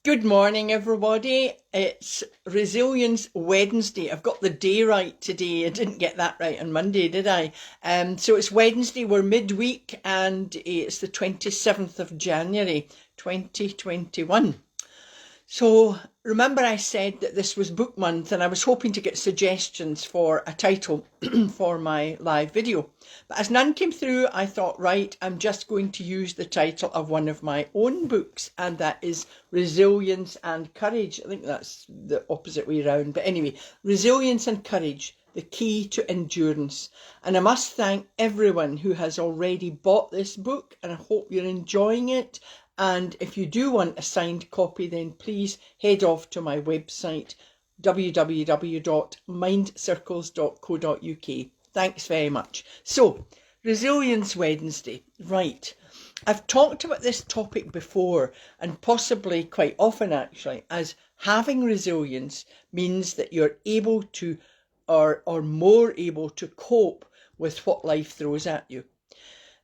Good morning, everybody. It's Resilience Wednesday. I've got the day right today. I didn't get that right on Monday, did I? So it's Wednesday, we're midweek, and it's the 27th of January, 2021. So remember I said that this was book month and I was hoping to get suggestions for a title for my live video. But as none came through, I thought, right, I'm just going to use the title of one of my own books, and that is Resilience and Courage. I think that's the opposite way around. But anyway, Resilience and Courage, the key to endurance. And I must thank everyone who has already bought this book, and I hope you're enjoying it. And if you do want a signed copy, then please head off to my website, www.mindcircles.co.uk. Thanks very much. So, Resilience Wednesday. Right. I've talked about this topic before, and possibly quite often actually, as having resilience means that you're able to, or more able to cope with what life throws at you.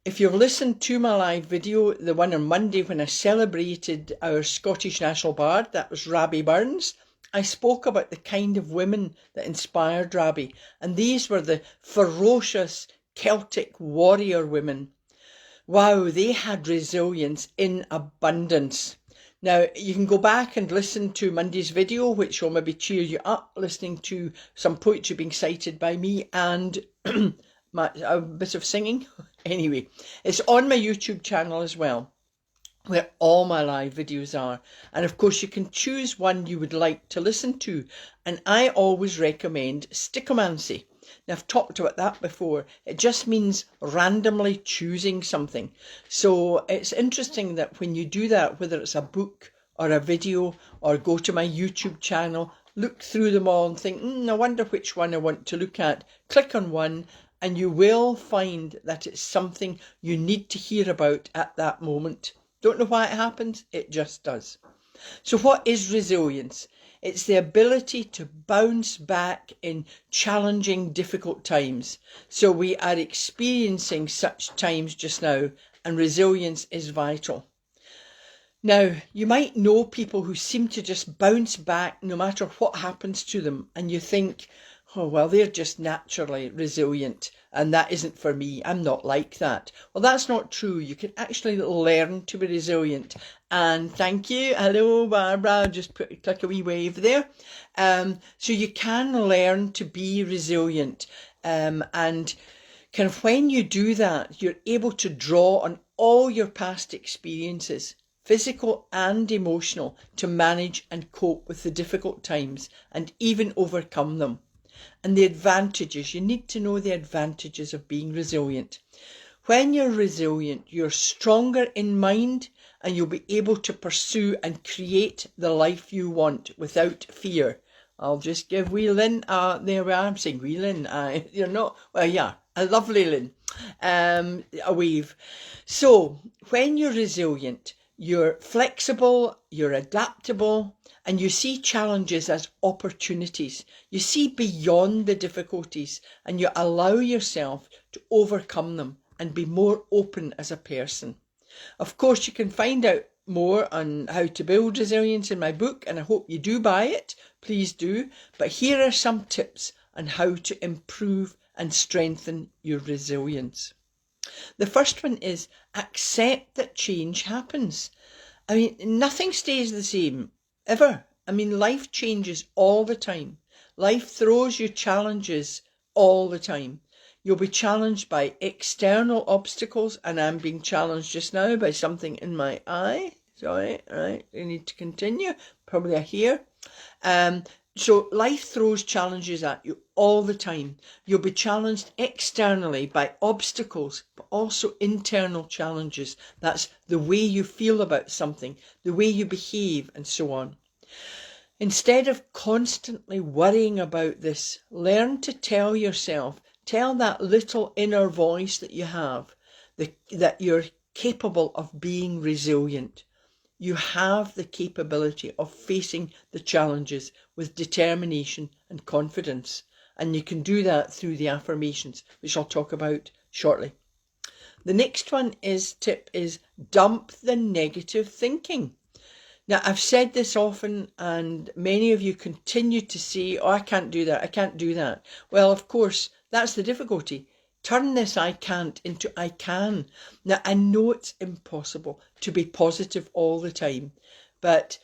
If you've listened to my live video, the one on Monday when I celebrated our Scottish National Bard, that was Rabbie Burns, I spoke about the kind of women that inspired Rabbie, and these were the ferocious Celtic warrior women. Wow, they had resilience in abundance. Now, you can go back and listen to Monday's video, which will maybe cheer you up, listening to some poetry being cited by me and a bit of singing. Anyway, it's on my YouTube channel as well, where all my live videos are. And of course, you can choose one you would like to listen to. And I always recommend stichomancy. Now, I've talked about that before. It just means randomly choosing something. So it's interesting that when you do that, whether it's a book or a video, or go to my YouTube channel, look through them all and think, I wonder which one I want to look at. Click on one, and you will find that it's something you need to hear about at that moment. Don't know why it happens, it just does. So what is resilience? It's the ability to bounce back in challenging, difficult times. So we are experiencing such times just now, and resilience is vital. Now, you might know people who seem to just bounce back no matter what happens to them, and you think, oh, well, they're just naturally resilient, and that isn't for me. I'm not like that. Well, that's not true. You can actually learn to be resilient. And thank you. Hello, Barbara. Just click a wee wave there. So you can learn to be resilient. And kind of when you do that, you're able to draw on all your past experiences, physical and emotional, to manage and cope with the difficult times and even overcome them. And the advantages, you need to know the advantages of being resilient. When you're resilient, you're stronger in mind, and you'll be able to pursue and create the life you want without fear. I'll just give wee Lynn, there we are, I'm saying wee Lynn, you're not, well, yeah, a lovely Lynn, a wave. So when you're resilient, you're flexible, you're adaptable, and you see challenges as opportunities. You see beyond the difficulties, and you allow yourself to overcome them and be more open as a person. Of course, you can find out more on how to build resilience in my book, and I hope you do buy it. Please do. But here are some tips on how to improve and strengthen your resilience. The first one is accept that change happens. I mean, nothing stays the same, ever. I mean, life changes all the time. Life throws you challenges all the time. You'll be challenged by external obstacles, and I'm being challenged just now by something in my eye. Sorry, right, I need to continue. Probably a hair. So life throws challenges at you all the time. You'll be challenged externally by obstacles, but also internal challenges. That's the way you feel about something, the way you behave, and so on. Instead of constantly worrying about this, learn to tell yourself, tell that little inner voice that you have, that you're capable of being resilient. You have the capability of facing the challenges with determination and confidence. And you can do that through the affirmations, which I'll talk about shortly. The next tip is dump the negative thinking. Now, I've said this often, and many of you continue to say, oh, I can't do that, I can't do that. Well, of course, that's the difficulty. Turn this I can't into I can. Now, I know it's impossible to be positive all the time, but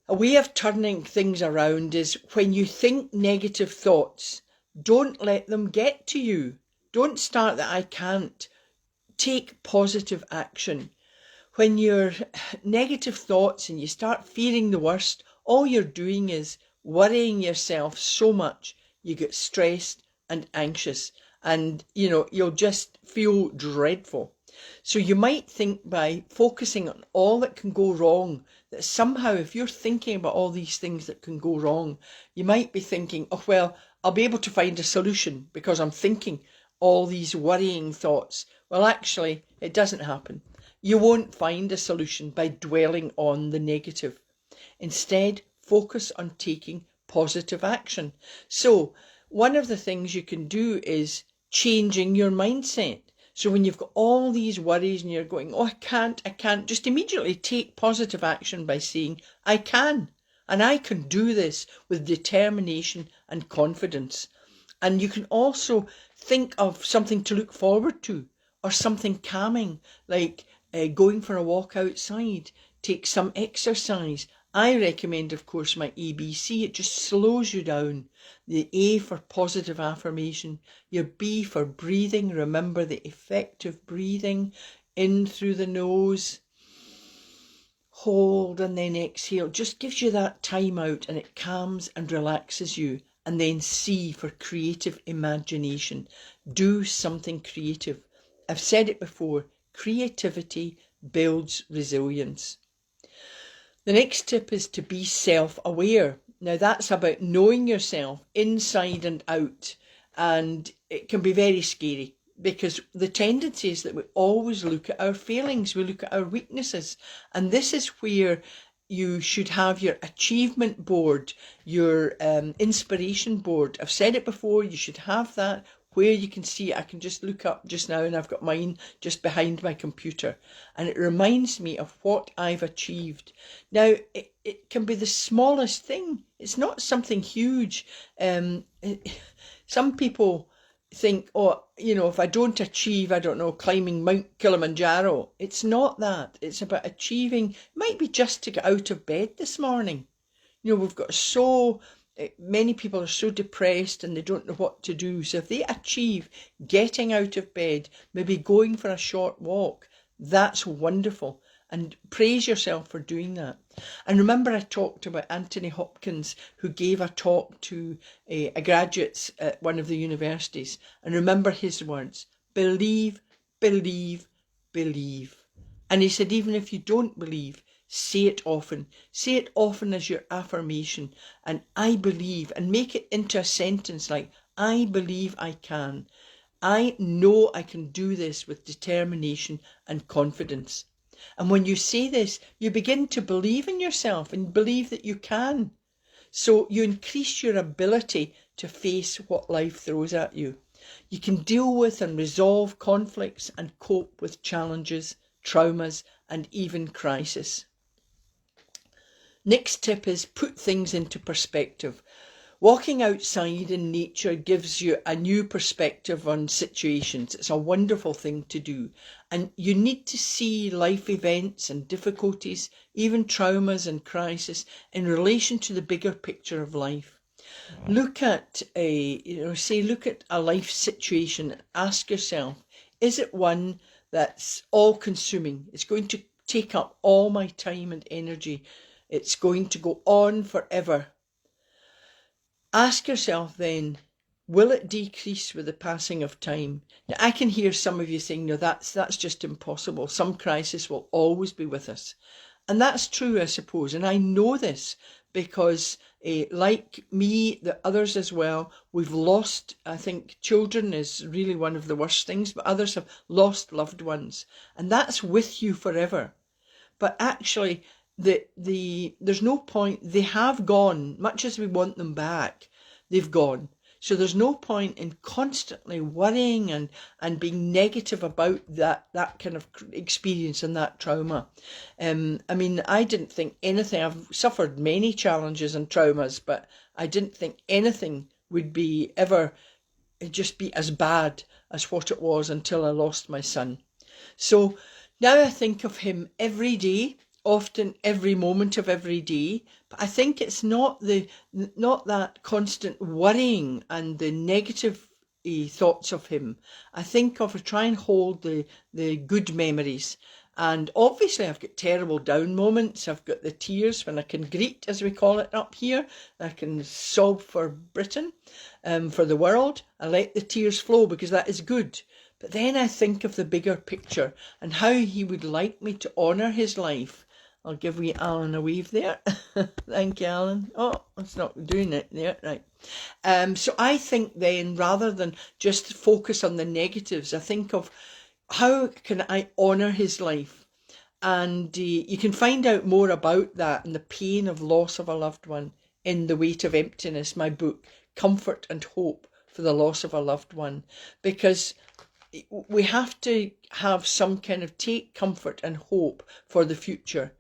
a way of turning things around is when you think negative thoughts, don't let them get to you. Don't start that I can't. Take positive action. When you're negative thoughts and you start fearing the worst, all you're doing is worrying yourself so much you get stressed and anxious, and you'll just feel dreadful. So you might think, by focusing on all that can go wrong, that somehow if you're thinking about all these things that can go wrong, you might be thinking, oh well, I'll be able to find a solution because I'm thinking all these worrying thoughts. Well, actually, it doesn't happen. You won't find a solution by dwelling on the negative. Instead, focus on taking positive action. So, one of the things you can do is changing your mindset. So when you've got all these worries and you're going, oh, I can't, just immediately take positive action by saying, I can. And I can do this with determination and confidence. And you can also think of something to look forward to, or something calming, like going for a walk outside, take some exercise. I recommend, of course, my ABC. It just slows you down. The A for positive affirmation, your B for breathing. Remember the effective breathing in through the nose, hold and then exhale. Just gives you that time out and it calms and relaxes you. And then C for creative imagination. Do something creative. I've said it before, creativity builds resilience. The next tip is to be self-aware. Now that's about knowing yourself inside and out, and it can be very scary because the tendency is that we always look at our failings, we look at our weaknesses, and this is where you should have your achievement board, your inspiration board. I've said it before, you should have that where you can see it. I can just look up just now and I've got mine just behind my computer, and it reminds me of what I've achieved. Now, it can be the smallest thing. It's not something huge. Some people think, oh, if I don't achieve, I don't know, climbing Mount Kilimanjaro. It's not that. It's about achieving. It might be just to get out of bed this morning. We've got many people are so depressed and they don't know what to do. So if they achieve getting out of bed, maybe going for a short walk, that's wonderful. And praise yourself for doing that. And remember, I talked about Anthony Hopkins, who gave a talk to a graduates at one of the universities. And remember his words: believe, believe, believe. And he said, even if you don't believe, say it often. Say it often as your affirmation. And I believe, and make it into a sentence like, I believe I can. I know I can do this with determination and confidence. And when you say this, you begin to believe in yourself and believe that you can. So you increase your ability to face what life throws at you. You can deal with and resolve conflicts and cope with challenges, traumas, and even crisis. Next tip is put things into perspective. Walking outside in nature gives you a new perspective on situations. It's a wonderful thing to do. And you need to see life events and difficulties, even traumas and crisis, in relation to the bigger picture of life. Look at look at a life situation and ask yourself, is it one that's all consuming? It's going to take up all my time and energy. It's going to go on forever. Ask yourself then, will it decrease with the passing of time? Now, I can hear some of you saying, no, that's just impossible. Some crisis will always be with us. And that's true, I suppose. And I know this because, like me, the others as well, we've lost, I think children is really one of the worst things, but others have lost loved ones. And that's with you forever. But actually, there's no point. They have gone, much as we want them back, they've gone. So there's no point in constantly worrying and being negative about that kind of experience and that trauma. I mean, I didn't think anything, I've suffered many challenges and traumas, but I didn't think anything would be ever just be as bad as what it was until I lost my son. So now I think of him every day, often every moment of every day, but I think it's not that constant worrying and the negative thoughts of him. I think of try and hold the good memories. And obviously I've got terrible down moments. I've got the tears when I can greet, as we call it up here. I can sob for Britain, for the world. I let the tears flow because that is good. But then I think of the bigger picture and how he would like me to honour his life. I'll give wee Alan a wave there. Thank you, Alan. Oh, it's not doing it there, right. So I think then, rather than just focus on the negatives, I think of how can I honour his life? And you can find out more about that and the pain of loss of a loved one in The Weight of Emptiness, my book, Comfort and Hope for the Loss of a Loved One. Because we have to have some kind of take comfort and hope for the future.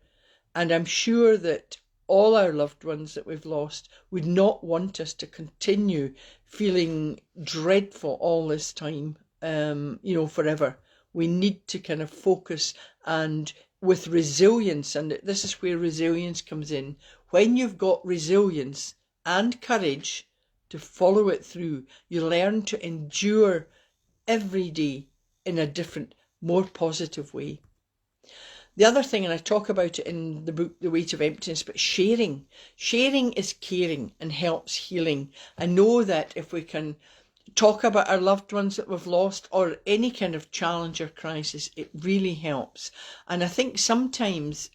And I'm sure that all our loved ones that we've lost would not want us to continue feeling dreadful all this time, forever. We need to kind of focus and with resilience, and this is where resilience comes in. When you've got resilience and courage to follow it through, you learn to endure every day in a different, more positive way. The other thing, and I talk about it in the book, The Weight of Emptiness, but sharing. Sharing is caring and helps healing. I know that if we can talk about our loved ones that we've lost or any kind of challenge or crisis, it really helps. And I think sometimes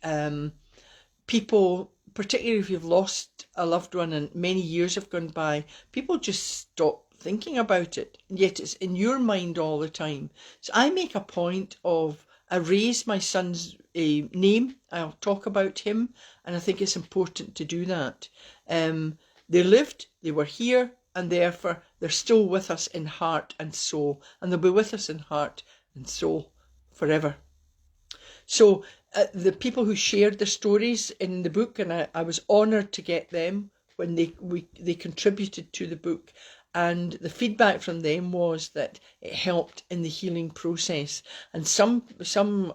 people, particularly if you've lost a loved one and many years have gone by, people just stop thinking about it, yet it's in your mind all the time. So I make a point of, I raise my son's name, I'll talk about him, and I think it's important to do that. They lived, they were here, and therefore they're still with us in heart and soul, and they'll be with us in heart and soul forever. So the people who shared the stories in the book, and I was honoured to get them when they contributed to the book, and the feedback from them was that it helped in the healing process. And some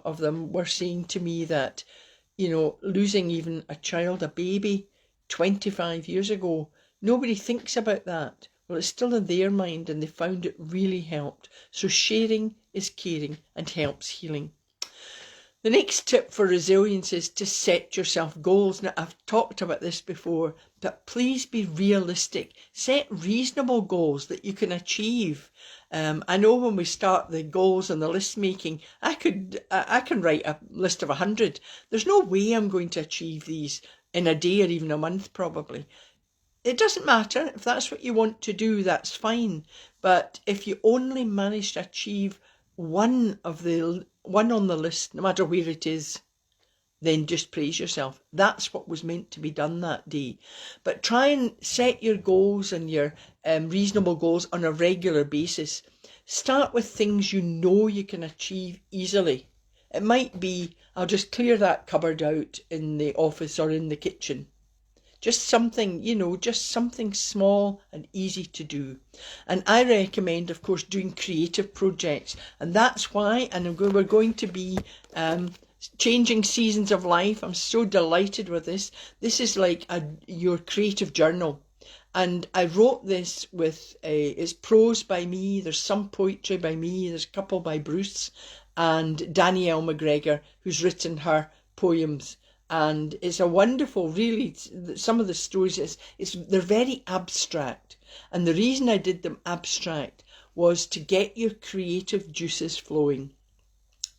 of them were saying to me that, losing even a child, a baby, 25 years ago, nobody thinks about that. Well, it's still in their mind and they found it really helped. So sharing is caring and helps healing. The next tip for resilience is to set yourself goals. Now, I've talked about this before, but please be realistic. Set reasonable goals that you can achieve. I know when we start the goals and the list making, I can write a list of 100. There's no way I'm going to achieve these in a day or even a month, probably. It doesn't matter. If that's what you want to do, that's fine. But if you only manage to achieve one on the list, no matter where it is, then just praise yourself. That's what was meant to be done that day. But try and set your goals and your reasonable goals on a regular basis. Start with things you know you can achieve easily. It might be, I'll just clear that cupboard out in the office or in the kitchen. Just something, just something small and easy to do. And I recommend, of course, doing creative projects. And that's why, and we're going to be changing seasons of life. I'm so delighted with this. This is like your creative journal. And I wrote this with, it's prose by me, there's some poetry by me, there's a couple by Bruce, and Danielle McGregor, who's written her poems. And it's a wonderful, really, some of the stories, they're very abstract. And the reason I did them abstract was to get your creative juices flowing.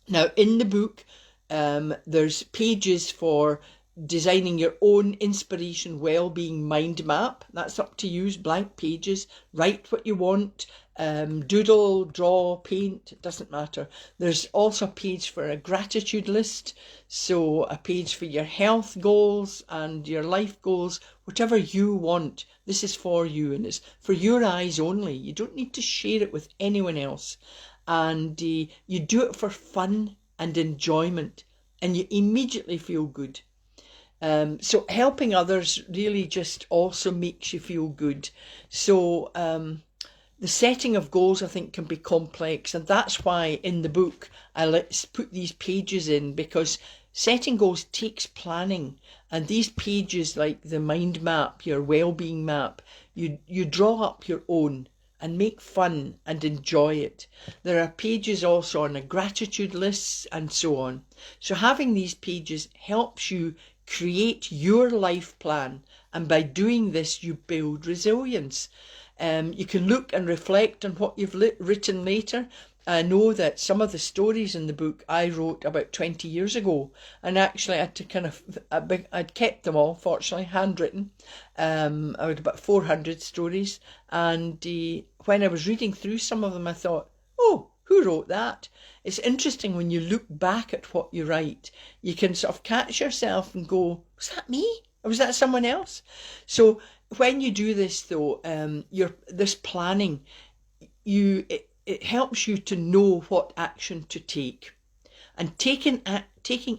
Now, in the book, there's pages for designing your own inspiration well-being mind map. That's up to you, blank pages. Write what you want. doodle, draw, paint, it doesn't matter. There's also a page for a gratitude list, so a page for your health goals and your life goals, whatever you want. This is for you, and it's for your eyes only. You don't need to share it with anyone else. And you do it for fun and enjoyment, and you immediately feel good. So helping others really just also makes you feel good. So the setting of goals, I think, can be complex, and that's why in the book I let's put these pages in, because setting goals takes planning, and these pages, like the mind map, your well-being map, you draw up your own and make fun and enjoy it. There are pages also on a gratitude lists and so on. So having these pages helps you create your life plan, and by doing this you build resilience. You can look and reflect on what you've written later. I know that some of the stories in the book I wrote about 20 years ago, and actually I had to I'd kept them all, fortunately, handwritten. I had about 400 stories, and when I was reading through some of them I thought, oh, who wrote that? It's interesting when you look back at what you write, you can sort of catch yourself and go, was that me? Or was that someone else? So when you do this though, this planning, it helps you to know what action to take. And taking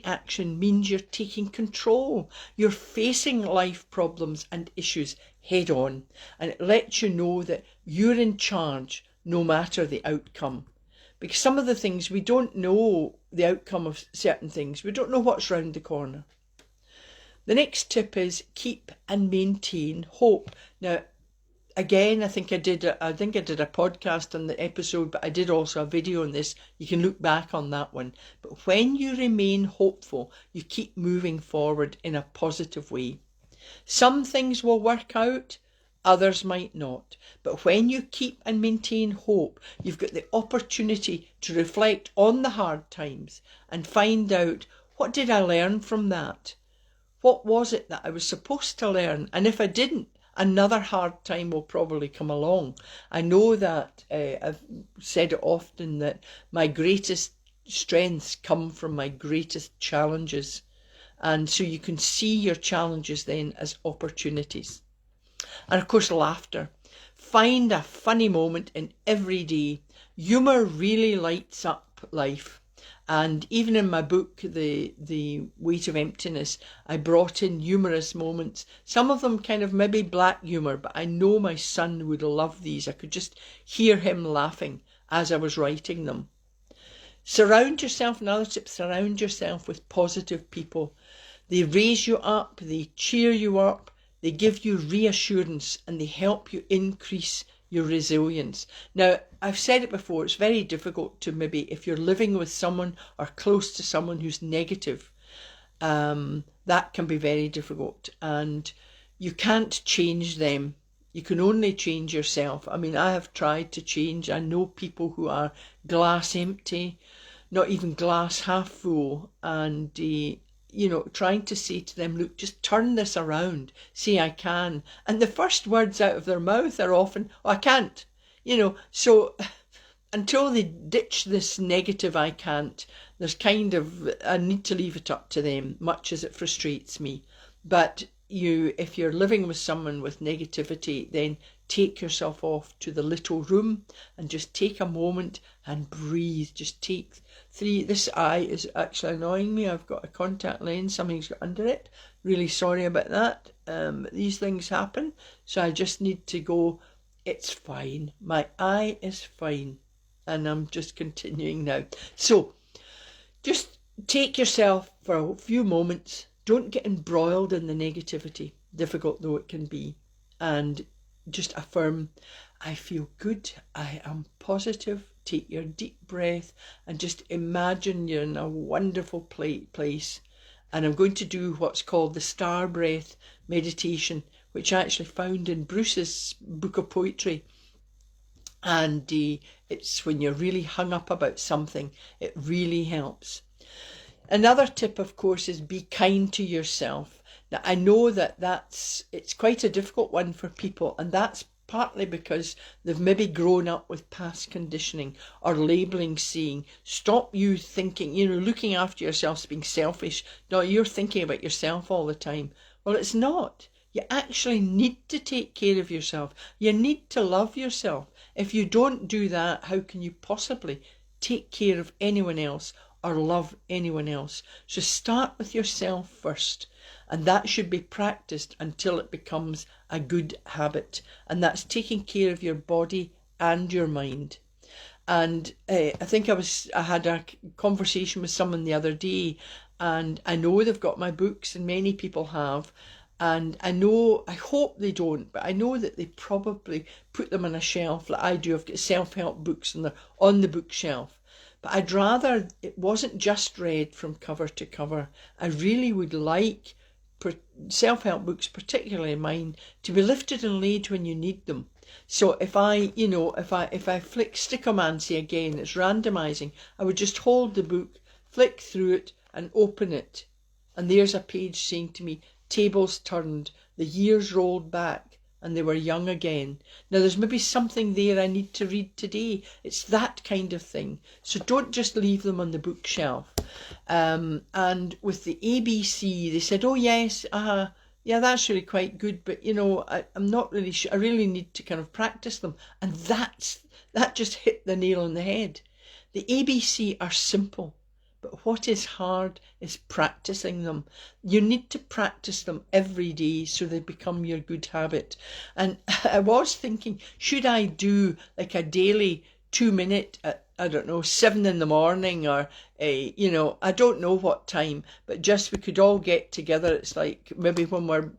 action means you're taking control. You're facing life problems and issues head on. And it lets you know that you're in charge no matter the outcome. Because some of the things, we don't know the outcome of certain things. We don't know what's round the corner. The next tip is keep and maintain hope. Now, again, I think I did a podcast on the episode, but I did also a video on this. You can look back on that one. But when you remain hopeful, you keep moving forward in a positive way. Some things will work out, others might not. But when you keep and maintain hope, you've got the opportunity to reflect on the hard times and find out, what did I learn from that? What was it that I was supposed to learn? And if I didn't, another hard time will probably come along. I know that I've said it often that my greatest strengths come from my greatest challenges. And so you can see your challenges then as opportunities. And of course, laughter. Find a funny moment in every day. Humour really lights up life. And even in my book, The Weight of Emptiness, I brought in humorous moments. Some of them kind of maybe black humour, but I know my son would love these. I could just hear him laughing as I was writing them. Surround yourself, another tip, surround yourself with positive people. They raise you up, they cheer you up, they give you reassurance, and they help you increase your resilience. Now, I've said it before, it's very difficult to maybe, if you're living with someone or close to someone who's negative, that can be very difficult, and you can't change them. You can only change yourself. I mean, I have tried to change. I know people who are glass empty, not even glass half full, and trying to say to them, look, just turn this around, say I can. And the first words out of their mouth are often, oh, I can't. So until they ditch this negative I can't, there's kind of, I need to leave it up to them, much as it frustrates me. But if you're living with someone with negativity, then take yourself off to the little room and just take a moment and breathe. Just take 3. This eye is actually annoying me. I've got a contact lens, something's got under it. Really sorry about that. These things happen. So I just need to go, it's fine. My eye is fine. And I'm just continuing now. So just take yourself for a few moments. Don't get embroiled in the negativity, difficult though it can be. And just affirm, I feel good, I am positive. Take your deep breath and just imagine you're in a wonderful place. And I'm going to do what's called the star breath meditation, which I actually found in Bruce's book of poetry. And it's when you're really hung up about something, it really helps. Another tip, of course, is be kind to yourself. Now, I know that it's quite a difficult one for people, and that's partly because they've maybe grown up with past conditioning or labelling, saying, stop you thinking, looking after yourself, being selfish. No, you're thinking about yourself all the time. Well, it's not. You actually need to take care of yourself. You need to love yourself. If you don't do that, how can you possibly take care of anyone else or love anyone else? So start with yourself first, and that should be practiced until it becomes a good habit, and that's taking care of your body and your mind. And I think I had a conversation with someone the other day, and I know they've got my books, and many people have. And I hope they don't, but I know that they probably put them on a shelf like I do. I've got self-help books and they're on the bookshelf. But I'd rather it wasn't just read from cover to cover. I really would like self-help books, particularly mine, to be lifted and laid when you need them. So if I flick stickomancy again, it's randomizing, I would just hold the book, flick through it and open it. And there's a page saying to me, tables turned, the years rolled back, and they were young again. Now there's maybe something there I need to read today. It's that kind of thing. So don't just leave them on the bookshelf. And with the ABC, they said, oh yes, yeah, that's really quite good, but I'm not really sure. I really need to kind of practice them. And that just hit the nail on the head. The ABC are simple. But what is hard is practicing them. You need to practice them every day so they become your good habit. And I was thinking, should I do like a daily 2-minute at, I don't know, 7 in the morning or, I don't know what time, but just we could all get together. It's like maybe when we're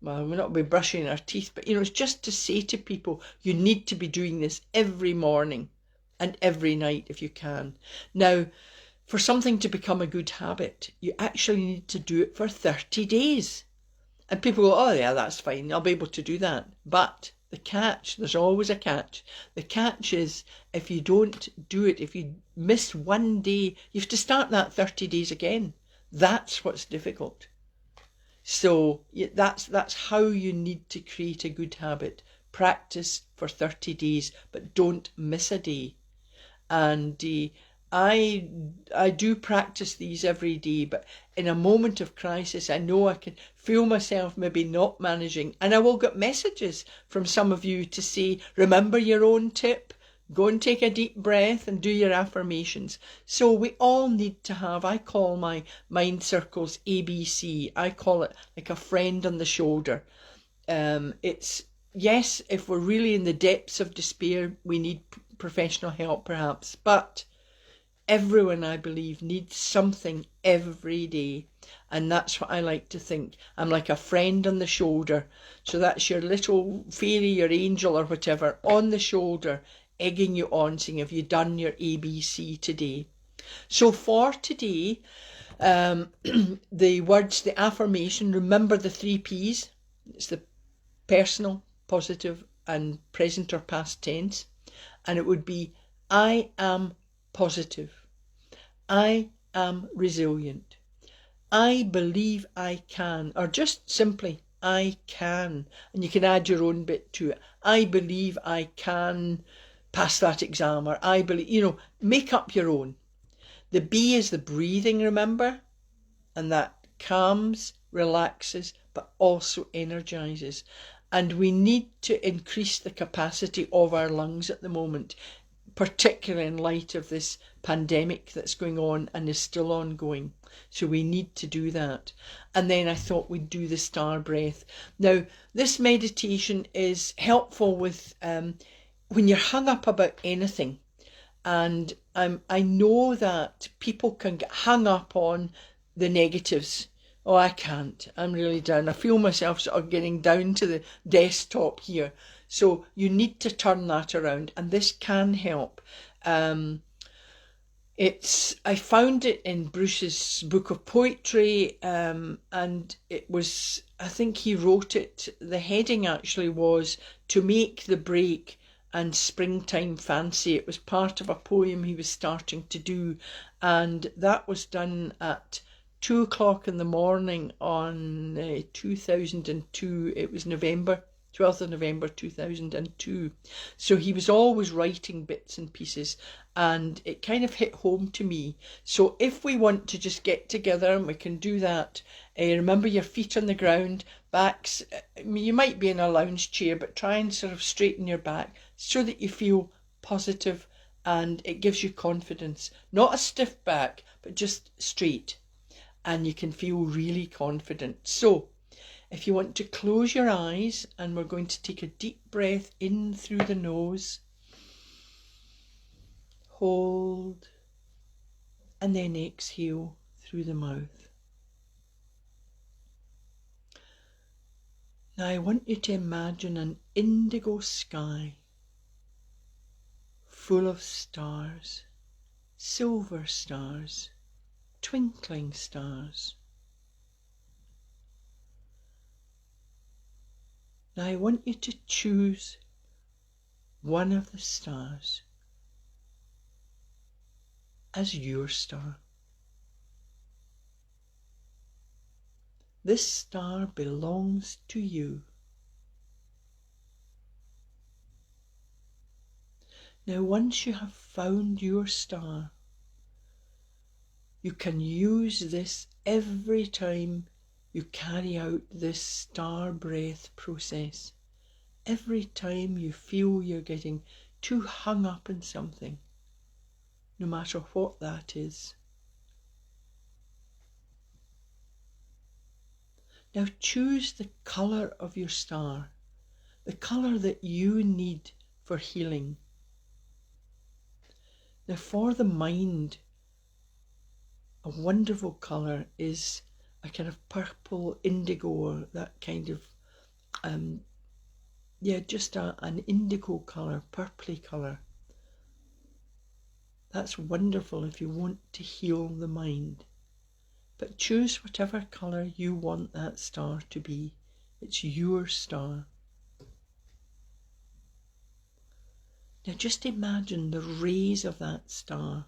not be brushing our teeth, but, it's just to say to people, you need to be doing this every morning and every night if you can. Now, for something to become a good habit, you actually need to do it for 30 days. And people go, oh yeah, that's fine, I'll be able to do that. But the catch, there's always a catch. The catch is if you don't do it, if you miss one day, you have to start that 30 days again. That's what's difficult. So that's how you need to create a good habit. Practice for 30 days, but don't miss a day. And I do practice these every day, but in a moment of crisis, I know I can feel myself maybe not managing, and I will get messages from some of you to say, remember your own tip, go and take a deep breath and do your affirmations. So we all need to have, I call my Mind Circles ABC, I call it like a friend on the shoulder. It's, yes, if we're really in the depths of despair, we need professional help perhaps, but everyone, I believe, needs something every day. And that's what I like to think. I'm like a friend on the shoulder. So that's your little fairy, your angel or whatever, on the shoulder, egging you on, saying, have you done your ABC today? So for today, the words, the affirmation, remember the 3 Ps. It's the personal, positive and present or past tense. And it would be, I am positive. I am resilient. I believe I can, or just simply, I can. And you can add your own bit to it. I believe I can pass that exam, or I believe, make up your own. The B is the breathing, remember? And that calms, relaxes, but also energizes. And we need to increase the capacity of our lungs at the moment, particularly in light of this pandemic that's going on and is still ongoing. So we need to do that. And then I thought we'd do the star breath. Now, this meditation is helpful with when you're hung up about anything. And I know that people can get hung up on the negatives. Oh, I can't. I'm really down. I feel myself sort of getting down to the desktop here. So you need to turn that around, and this can help. I found it in Bruce's book of poetry, and it was, I think he wrote it, the heading actually was To Make the Break and Springtime Fancy. It was part of a poem he was starting to do, and that was done at 2 o'clock in the morning on 2002. It was November 12th of November 2002. So he was always writing bits and pieces, and it kind of hit home to me. So if we want to just get together and we can do that, remember your feet on the ground, backs, you might be in a lounge chair, but try and sort of straighten your back so that you feel positive and it gives you confidence. Not a stiff back, but just straight, and you can feel really confident. So if you want to close your eyes, and we're going to take a deep breath in through the nose, hold, and then exhale through the mouth. Now I want you to imagine an indigo sky full of stars, silver stars, twinkling stars. Now I want you to choose one of the stars as your star. This star belongs to you. Now once you have found your star, you can use this every time you carry out this star breath process. Every time you feel you're getting too hung up in something, no matter what that is. Now choose the colour of your star, the colour that you need for healing. Now for the mind, a wonderful colour is a kind of purple indigo, or that kind of, just an indigo colour, purpley colour. That's wonderful if you want to heal the mind. But choose whatever colour you want that star to be. It's your star. Now just imagine the rays of that star.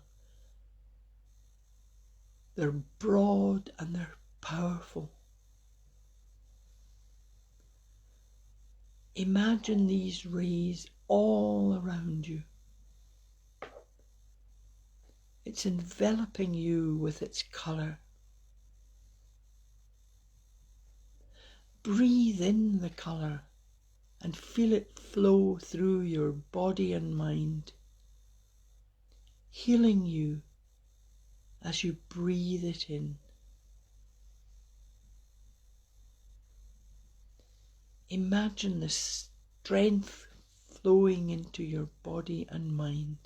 They're broad and they're powerful. Imagine these rays all around you. It's enveloping you with its colour. Breathe in the colour and feel it flow through your body and mind, healing you as you breathe it in. Imagine the strength flowing into your body and mind.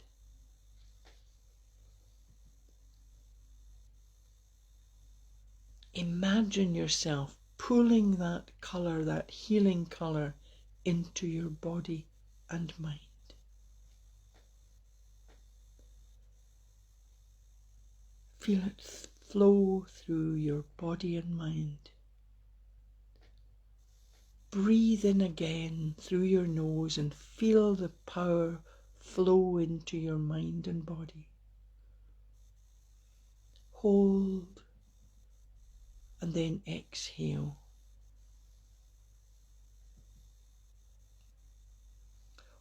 Imagine yourself pulling that colour, that healing colour, into your body and mind. Feel it flow through your body and mind. Breathe in again through your nose and feel the power flow into your mind and body. Hold and then exhale.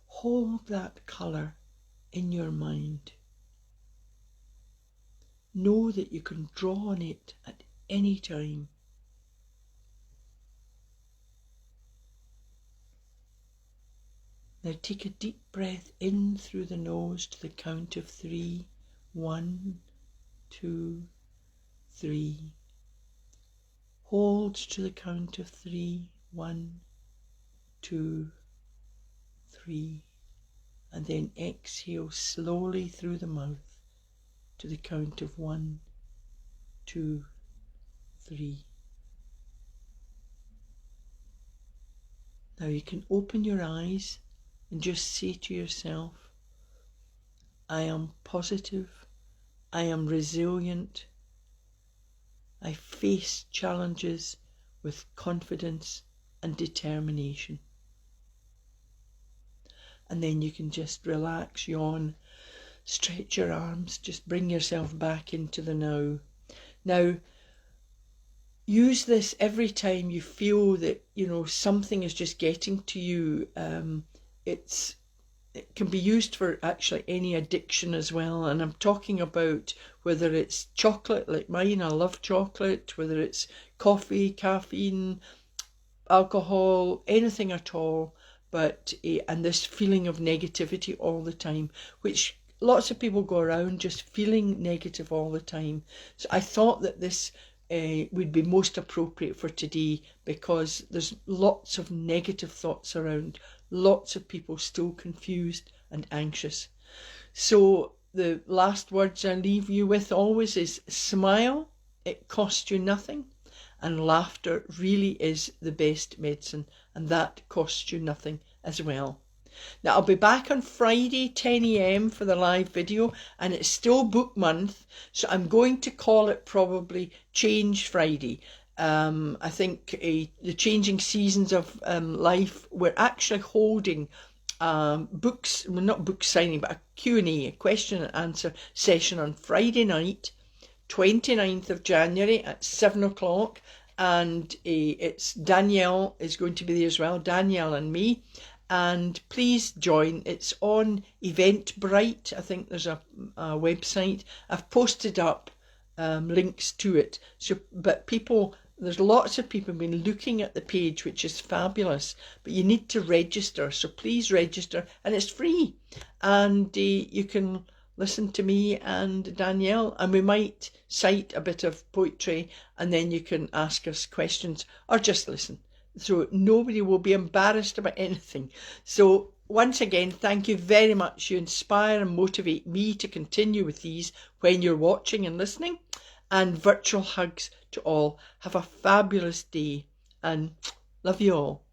Hold that colour in your mind. Know that you can draw on it at any time. Now take a deep breath in through the nose to the count of 3. 1, 2, 3. Hold to the count of 3. 1, 2, 3. And then exhale slowly through the mouth to the count of 1, 2, 3. Now you can open your eyes and just say to yourself, I am positive, I am resilient, I face challenges with confidence and determination. And then you can just relax, yawn, stretch your arms, just bring yourself back into the now. Now, use this every time you feel that, something is just getting to you. It can be used for actually any addiction as well. And I'm talking about whether it's chocolate, like mine, I love chocolate, whether it's coffee, caffeine, alcohol, anything at all. But, and this feeling of negativity all the time, which lots of people go around just feeling negative all the time. So I thought that this would be most appropriate for today, because there's lots of negative thoughts around, lots of people still confused and anxious. So the last words I leave you with always is smile, it costs you nothing, and laughter really is the best medicine, and that costs you nothing as well. Now, I'll be back on Friday 10 a.m. for the live video, and it's still book month, so I'm going to call it probably Change Friday. I think the changing seasons of life, we're actually holding books, well, not book signing, but a Q&A, a question and answer session on Friday night, 29th of January at 7 o'clock. And it's Danielle is going to be there as well, Danielle and me. And please join. It's on Eventbrite. I think there's a website. I've posted up links to it. So, but there's lots of people been looking at the page, which is fabulous. But you need to register. So please register, and it's free. And you can listen to me and Danielle, and we might cite a bit of poetry, and then you can ask us questions or just listen. So nobody will be embarrassed about anything. So once again, thank you very much. You inspire and motivate me to continue with these when you're watching and listening. And virtual hugs to all. Have a fabulous day, and love you all.